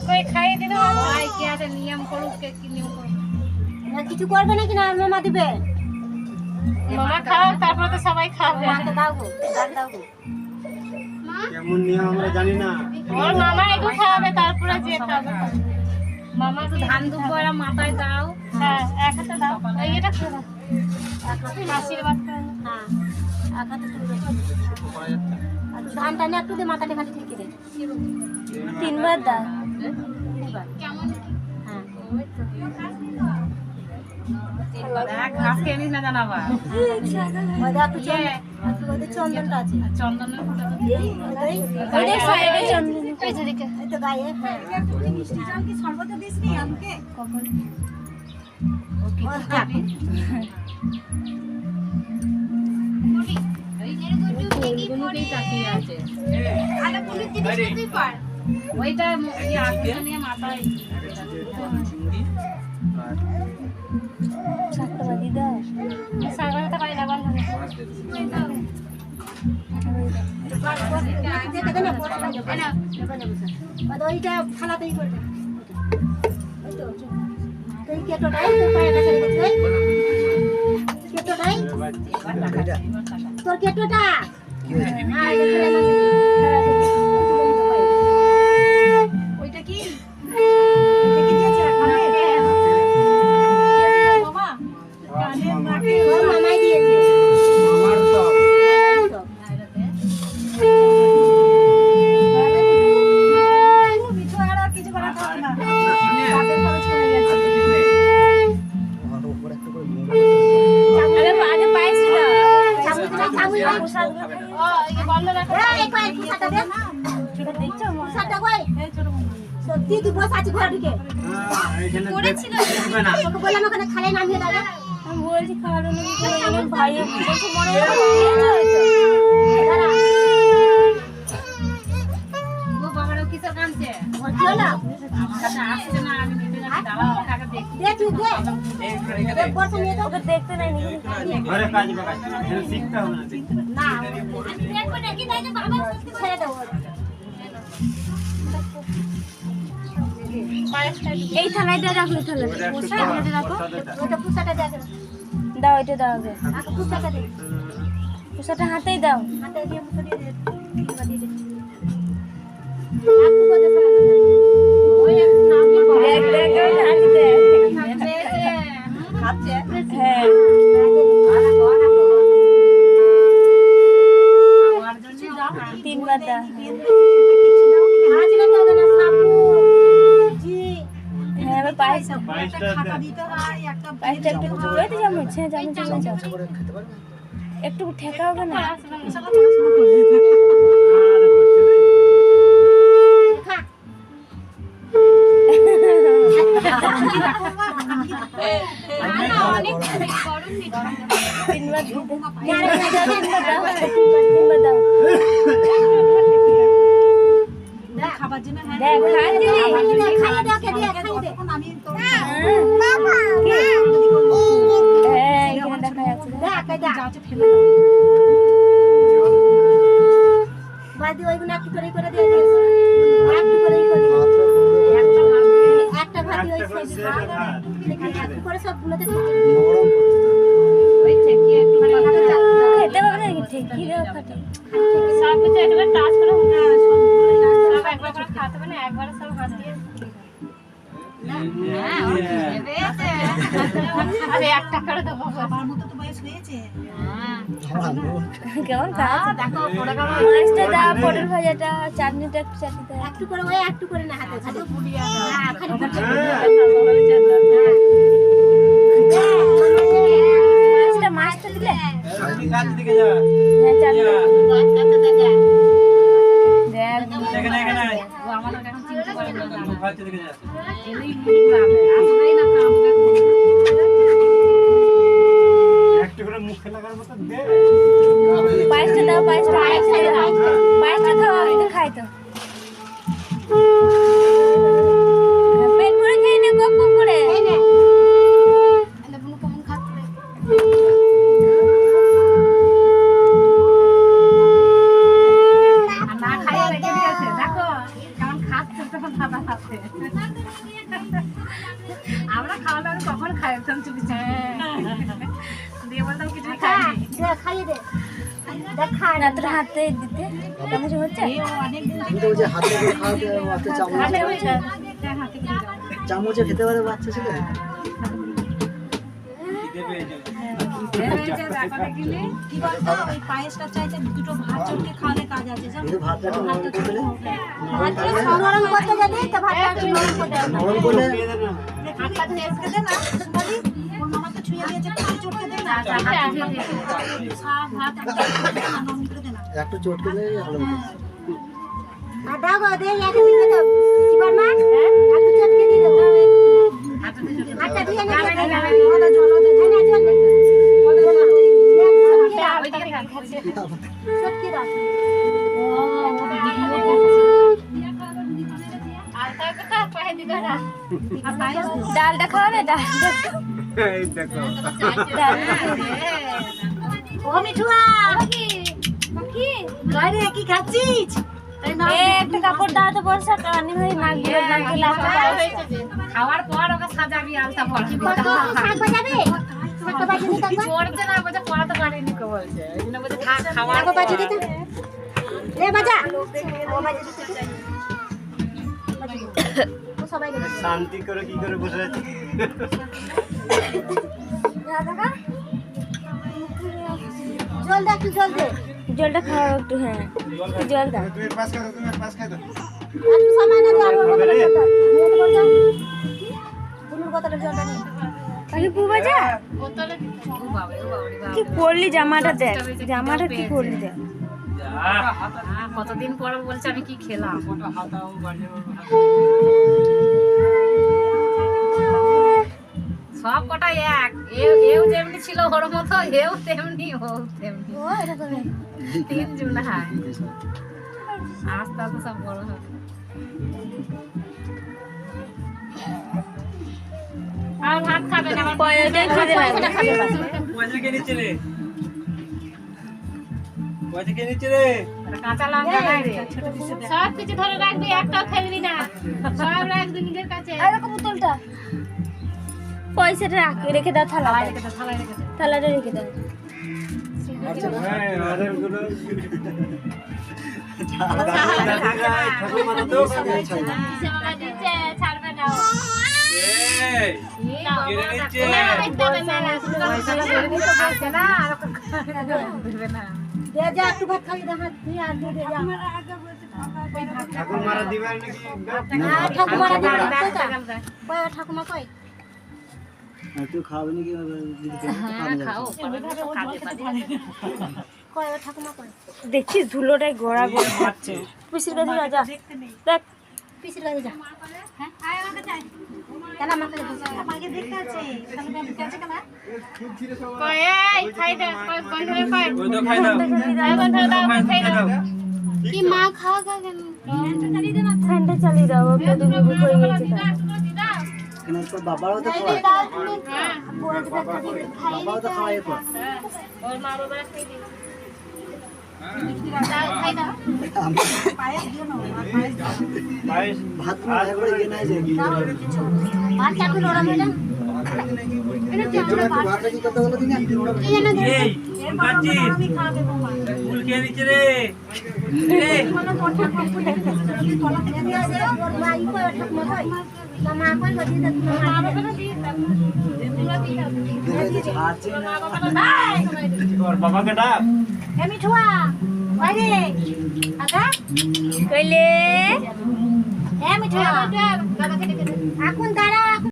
কই খাইয়ে দিলে ভাই কি আছে নিয়ম করুক কে কি নিয়ম করুক না কিছু করবে নাকি না মামা দিবে মামা খাও তারপর তো সবাই খাবে মাকে দাও গো দাও গো কেমন নিয়ম আমরা জানি না ওর মামা একটু খাবে তারপরে যে খাবে মামা তো ধান দুব্বো এরা মাথায় দাও হ্যাঁ এক হাতে দাও এই এটা খেয়ে দাও আশীর্বাদ করে হ্যাঁ এক হাতে তুলবে আর ধানটা নিয়ে একটু দে মাথাটা খালি ঠিক দে তিনবার দাও কেমন হ্যাঁ দেখ ঘাস খেয়ে নিস না জানাবা ওই দাও একটু ওদের চন্দনটা আছে চন্দনের ফটো ওই সাইডে চন্দন এই দিকে এই তো গায়ে হ্যাঁ মিষ্টি জল কি শরবতে দিসনি আমাকে কখন আলা পুলিশ জিনিস তুই পার ওইটা নিয়ে মাথায় সাতটা বাজি দাও সাগরটা পাই না বন্ধ ওইটা খালাতেই করে দে ওই তো তুই কেটোটাই তোর পায়ের কাছে রেখেছিস কেটোটাই তোর কেটোটা হ্যাঁ ওইটা কি দিয়েছে খাবে বাবা কানে মাকে ওর মামাই দিয়েছে আমার তো মিঠু আর কিছু করা থাক না তাদের খরচ করে গেছে আরে আগে পাইছি না ও এই বন্ধ রাখো এই কই পুষাটা দে ছোট দেখছো পুষাটা কই এই ছোট বন্ধু সত্যি তুই বস আছিস ঘরে ঢুকে এখানে করেছিল দেখবে না তোকে বললাম ওখানে খালে নামিয়ে দাও আমি বলছি খাওয়ানো নাকি ভাই বলছি মনে ও বাবারও কিসের কাঁদছে ওর কি হলো আমার কাছে আসছে না আমি নিতে যাচ্ছি দাঁড়াও আমার কাছে দেখি দে তুই দে বসে নিয়ে তো ওকে দেখতে নাই নি ঘরে কাজ বাকাজ এখানে শিখতে হবে না না দেখো নাকি তাই তো বাবা ছেড়ে দাও এই থালায় দিয়ে রাখো থালায় পুষাটা রাখো ওটা পুষাটা দাও দাও এটা দাও আগে আগে পুষাটা দে পুষাটা হাতেই দাও হাতে দিয়ে পুষা দিয়ে দে দিয়ে দে একটু করে দে ওই একটু নাম দেখ দেখ হাতে দে খাচ্ছে হ্যাঁ আমার জন্য দাও তিনবার দাও আজ না তো না সাবু জি হ্যাঁ আমি পাইছি বাইশটা খাতা দিতে হয় একটা পাইছি একটু চুড়াইতে যাবো ইচ্ছে যাবো যাবো একটু ঠেকা হবে না সকাল পড়াশোনা করবে তিনবার তিনবার দাও খাবার জন্য হ্যাঁ দেখ খাইয়ে দে খাইয়ে দে আমি তো হ্যাঁ এখানে দেখা যাচ্ছে দেখ যা আছে ফেলে দাও বাদি ওইগুলো একটু করে দিয়ে দিস একটু করে একটা ভাতি ওই সাইডে একটু করে সবগুলোতে ওই ঠেকিয়ে একটু খেতে পারবে নাকি ঠেকি দাও খাটে সব কিছু একবার টাচ করে সব একবার করে খাতে হবে না একবার সব হাত দিয়ে আরে 1 টাকা করে দেবো আমার মতো তো বয়স হয়েছে কেমন খাচ্ছে দেখো পড়ে গেল মাছটা দাও পটল ভাজাটা চাটনিটা একটু চাটনি দাও একটু করে ওই একটু করে না হাতে খালি বুড়িয়া দাও হ্যাঁ খালি মাছটা দিলে কাজ দিকে যা হ্যাঁ চাটনি গাছ কাটতে দেখা দেখ এখানে এখানে ও আমাদের এখন চিন্তা করে না কাজ দিকে যা এলেই ঘুরাবে আসবেই না কাম একটু করে মুখে লাগার মতো দে পায়েসটা দাও পায়েসটা খাও আমি তো খাই তো পেট ভরে খেয়ে নে গপ গপ করে এলে বুনু কেমন খাচ্ছে না খাইয়ে রেখে দিয়েছে দেখো কেমন খাচ্ছে তখন খাবার আমরা খাওয়া দাওয়া কখন খাই একদম চুপি দিয়ে বলতাম কিছু খা, খাই দে, খাইয়ে দে। দেখ, খা না, তোর হাতে দিতে চামচ হচ্ছে? অনেক দিন তুমি তো ওই যে হাতে করে খাওয়াতে বাচ্চা চামচ হাতে হচ্ছে। হাতে দিয়ে দাও। চামচে খেতে পারে বাচ্চা ছেলে? খিদে পেয়েছে। কি বলতো ওই পায়েসটা চাইতে দুটো ভাত চটকে খাওয়ালে কাজ আছে জানো কিন্তু ভাতটা একটু নরম করে দিলে ভাতটা নরম করতে যাবি তো ভাতটা একটু নরম করতে হবে। নরম করলে দিয়ে দে না। হাতটা চটকে দে না বলি ওর মামাকে ছুঁয়ে দিয়েছে একটু চটকে দে না ভাত নরম করে দে না একটু চটকে দিলে ভালো হতো। আর দাও গো, দে, ইয়াকে দিয়ে দাও। শিবার মা, একটু চটকে দিয়ে দাও। হাতটা দিয়ে নে, দে, দে, দে। ওটা জল দে হ্যাঁ, না, চল, দে। চটকে দাও। ডালটা খাওয়া রে, ডালটা। এই দেখো। ও মিঠুয়া বাইরে কি খাচ্ছিস একটা কাপড় দাও তো বর্ষা কানি ভাই নাক দিয়ে নাকে লাগতে খাওয়ার পর ওকে সাজাবি আলতা পড়াবি শাক বাজাবে শাক বাজিয়ে দিতে পড়তে না বলছে পড়াতে পারিনি কে বলছে এই জন্য বলছে থাক খাওয়ার শাক বাজিয়ে দিতে রে বাজা ও বাজিয়ে দিতে ও সবাই দেবে শান্তি করে কি করে বসে আছে? জল দে একটু জল দে জলটা খাও একটু হ্যাঁ জল দাও তুমি পাস খাও, তুমি পাস খাও। একটু সময় না আর বুনুর কথাটা জলটা নে আগে পু বাজা কি করলি জামাটা দেখ জামাটা কি করলি দেখ কতদিন পর বলছে আমি কি খেলাম সব কটা এক এও যেমনি ছিল ওর মতো এও তেমনি ও তেমনি ও এটা তো নে তিন জন হয় আস্তে আস্তে সব বড় হবে আর ভাত খাবে না পয়সাটাই খেতে লাগে পয়সা কে নিচ্ছে রে? পয়সা কে নিচ্ছে রে? কাঁচা লঙ্কা নাই রে সব কিছু ধরে রাখবি, একটাও ফেলবি না, সব রাখবি নিজের কাছে। আর এরকম বোতলটা পয়সাটা রেখে দাও থালা থালায় রেখে দে থালায় রেখে দে থালাটা রেখে দাও হ্যাঁ, ওদের গুলো ঠাকুমা তো সেবা দিচ্ছে, ছাড়বে না ও। এই কেড়ে নিচ্ছে। দেখতে হবে না, পয়সাটা ধরে নিতে পারছে না আর দেবে না দে যা একটু ভাত খাই দে হাত দিয়ে আর দিয়ে দে যা ঠাকুমারা দিবার নাকি? আর ঠাকুমারা দাঁড়া, দিবে দাঁড়া, কই দাঁড়া, দাঁড়া। কই ঠাকুমা কই তুই খাওয়াবি নাকি দিদি হ্যাঁ খাও কই ও ঠাকুমা কই দেখছিস ধুলোটাই গড়া গড়া হচ্ছে পিসির কাছে যা যা দেখ পিসির কাছে যা হ্যাঁ আয় আমাকে চাই কেন আমাকে আমাকে দেখতে আছে তাহলে দেখতে আছে কেন কই, এই, খাই দে, কই, বন্ধুরে কই। ওই তো খাই দাও। এই বন্ধুরে দাও, খাই দাও। ঠিক কি মা খাওয়া খা কেন? ফ্যানটা চালিয়ে দাও ওকে তুমি বুক হয়ে গেছে এখানে তোর বাবারও তো খাওয়ায় হ্যাঁ, বাবাও তো খাওয়ায় এরপর ওর মা বাবারা খাই দিবে। দাও, খাই দাও। পায়েস ভাত একবারে ইয়ে নাই যে আর চাকু নরম হয়ে যা ভাতটা কি করতে বলো দিনা এই কোন কাচ্ছিস? ফুল কে নিচ্ছে রে? এই মা কই গদি দে মা বাবারা দিয়ে দাও। এগুলো দিয়ে দাও। আছে না ওর বাবাকে ডাক। এমি ঠুয়া বাইরে আগা কইলে এমি ঠুয়া দাদা খেতে খেতে এখন দাঁড়া